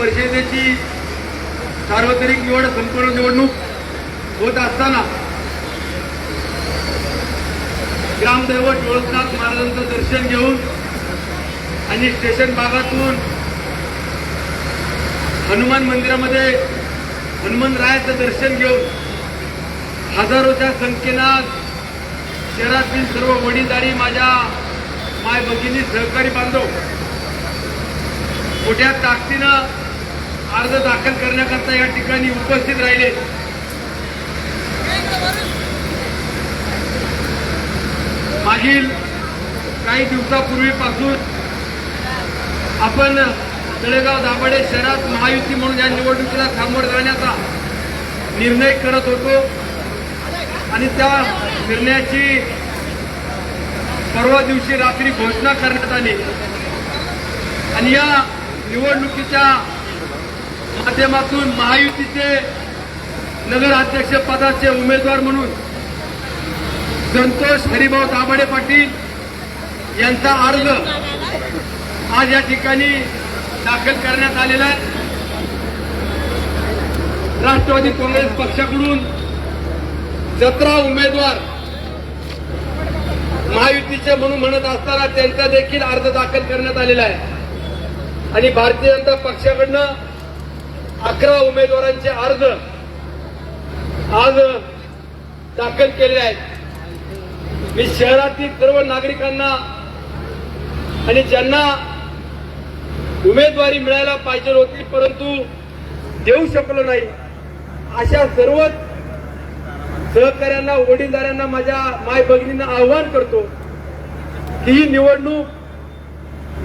परिषदेची सार्वत्रिक संपूर्ण निवडणूक होत असताना ग्रामदैवत डोळकनाथ महाराजांचं दर्शन घेऊन आणि स्टेशन भागातून हनुमान मंदिरामध्ये हनुमंतरायाचं दर्शन घेऊन हजारोच्या संख्येनं शहरातील सर्व वडीलधारी माझ्या माय भगिनी सहकारी बांधव मोठ्या ताकदीनं अर्ज दाखल करण्याकरता या ठिकाणी उपस्थित राहिले। मागील काही दिवसापूर्वीपासून आपण तळेगाव दाभाडे शहरात महायुती म्हणून या निवडणुकीला सामोरं जाण्याचा निर्णय करत होतो आणि त्या निर्णयाची परवा दिवशी रात्री घोषणा करण्यात आली आणि या निवडणुकीच्या माध्यमातून महायुतीचे नगराध्यक्ष पदाचे उमेदवार म्हणून संतोष हरिभाऊ दाभाडे पाटील यांचा अर्ज आज या ठिकाणी दाखल करण्यात आलेला आहे। राष्ट्रवादी काँग्रेस पक्षाकडून 17 उमेदवार महायुतीचे म्हणून म्हणत असताना त्यांचा देखील अर्ज दाखल करण्यात आलेला आहे आणि भारतीय जनता पक्षाकडनं 11 उमेदवारांचे अर्ज आज दाखल केले आहेत। मी शहरातील सर्व नागरिकांना आणि ज्यांना उमेदवारी मिळायला पाहिजे होती परंतु देऊ शकलो नाही अशा सर्वच सहकाऱ्यांना वडीलधाऱ्यांना माझ्या माय भगिनींना आवाहन करतो की ही निवडणूक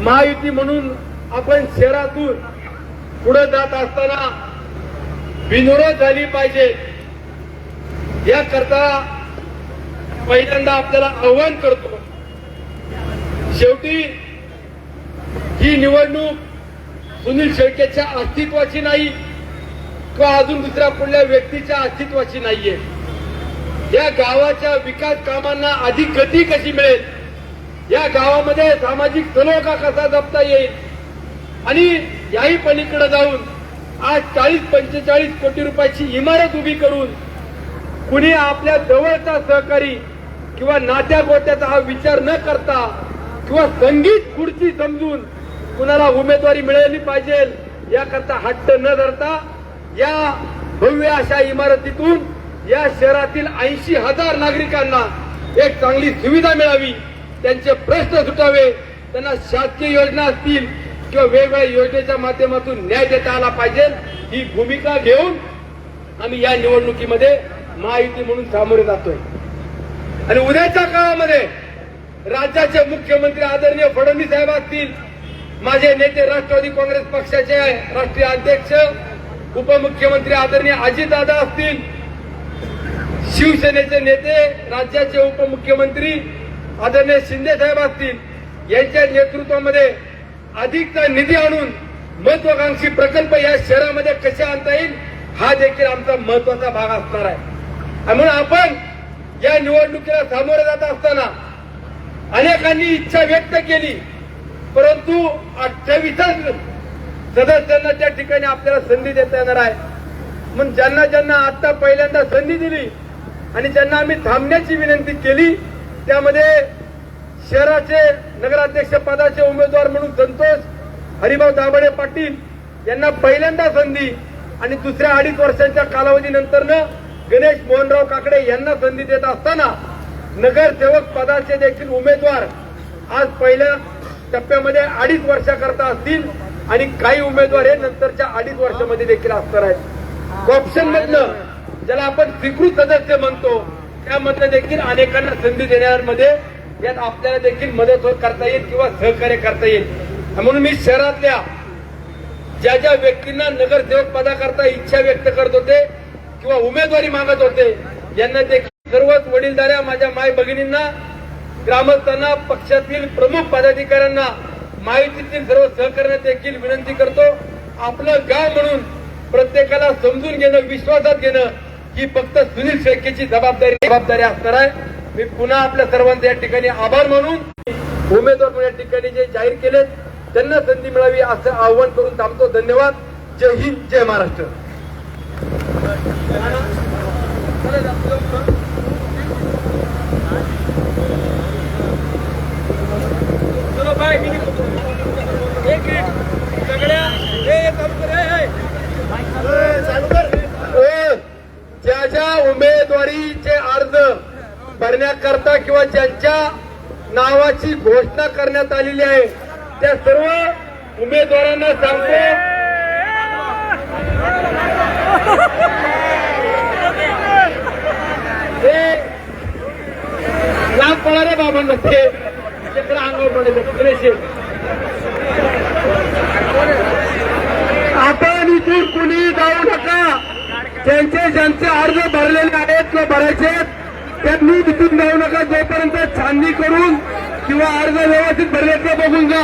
महायुती म्हणून आपण शहरातून पुढे जात असताना बिनविरोध झाली पाहिजे याकरता पहिल्यांदा आपल्याला आवाहन करतो। शेवटी ही निवडणूक सुनील शेळकेच्या अस्तित्वाची नाही किंवा अजून दुसऱ्या कुठल्या व्यक्तीच्या अस्तित्वाची नाहीये। या गावाच्या विकास कामांना अधिक गती कशी मिळेल, या गावामध्ये सामाजिक सलोखा कसा जपता येईल आणि याही पलीकडे जाऊन आज 40-45 कोटी रुपयाची इमारत उभी करून कुणी आपल्या जवळचा सहकारी किंवा नात्या गोत्याचा हा विचार न करता किंवा संगीत खुर्ची समजून कुणाला उमेदवारी मिळाली पाहिजे याकरता हट्ट न धरता या भव्य अशा इमारतीतून या शहरातील 80,000 नागरिकांना एक चांगली सुविधा मिळावी, त्यांचे प्रश्न सुटावे, त्यांना शासकीय योजना असतील किंवा वेगवेगळ्या योजनेच्या माध्यमातून न्याय देता आला पाहिजे ही भूमिका घेऊन आम्ही या निवडणुकीमध्ये महायुती म्हणून सामोरे जातोय। आणि उद्याच्या काळामध्ये राज्याचे मुख्यमंत्री आदरणीय फडणवीस साहेब असतील, माझे नेते राष्ट्रवादी काँग्रेस पक्षाचे राष्ट्रीय अध्यक्ष उपमुख्यमंत्री आदरणीय अजितदादा असतील, शिवसेनेचे नेते राज्याचे उपमुख्यमंत्री आदरणीय शिंदे साहेब असतील, यांच्या नेतृत्वामध्ये अधिकचा निधी आणून महत्वाकांक्षी प्रकल्प या शहरामध्ये कसे आणता येईल हा देखील आमचा महत्वाचा भाग असणार आहे। म्हणून आपण या निवडणुकीला सामोरे जात असताना अनेकांनी इच्छा व्यक्त केली परंतु 28 सदस्यांना त्या ठिकाणी आपल्याला संधी देता येणार आहे। म्हणून ज्यांना ज्यांना आता पहिल्यांदा संधी दिली आणि ज्यांना आम्ही थांबण्याची विनंती केली त्यामध्ये शहराचे नगराध्यक्ष पदाचे उमेदवार म्हणून संतोष हरिभाऊ दाभाडे पाटील यांना पहिल्यांदा संधी आणि दुसऱ्या 2.5 वर्षांच्या कालावधीनंतरनं गणेश मोहनराव काकडे यांना संधी देत असताना नगरसेवक पदाचे देखील उमेदवार आज पहिल्या टप्प्यामध्ये 2.5 वर्षाकरता असतील आणि काही उमेदवार हे नंतरच्या 2.5 वर्षामध्ये देखील असणार आहेत। ऑप्शन मधनं ज्याला आपण स्वीकृत सदस्य म्हणतो त्यामधनं देखील अनेकांना संधी देण्यामध्ये यात आपल्याला देखील मदत करता येईल किंवा सहकार्य करता येईल। म्हणून मी शहरातल्या ज्या ज्या व्यक्तींना नगरसेवक पदाकरता इच्छा व्यक्त करत होते किंवा उमेदवारी मागत होते यांना देखील सर्वच वडीलधाऱ्या माझ्या माय भगिनींना, ग्रामस्थांना, पक्षातील प्रमुख पदाधिकाऱ्यांना, माहितीतील सर्व सहकार्यांना देखील विनंती करतो, आपलं गाव म्हणून प्रत्येकाला समजून घेणं, विश्वासात घेणं ही फक्त सुनील शेळकेची जबाबदारी असणार आहे। मी पुन्हा आपल्या सर्वांचे या ठिकाणी आभार मानून उमेदवार या ठिकाणी जे जाहीर केले त्यांना संधी मिळावी असं आवाहन करून थांबतो। धन्यवाद। जय हिंद, जय महाराष्ट्र. ज्या ज्या उमेदवारीचे अर्ज भरण्याकरता किंवा ज्यांच्या नावाची घोषणा करण्यात आलेली आहे त्या सर्व उमेदवारांना सांगतो हे लाभ पळारे बाबांना ते अंगावर पडले. आपण इथून कुणी जाऊ नका. ज्यांचे अर्ज भरलेले आहेत किंवा भरायचे त्यांनी तिथून जाऊ नका. जोपर्यंत छाननी करून किंवा अर्ज व्यवस्थित भरल्याचं बघून जा.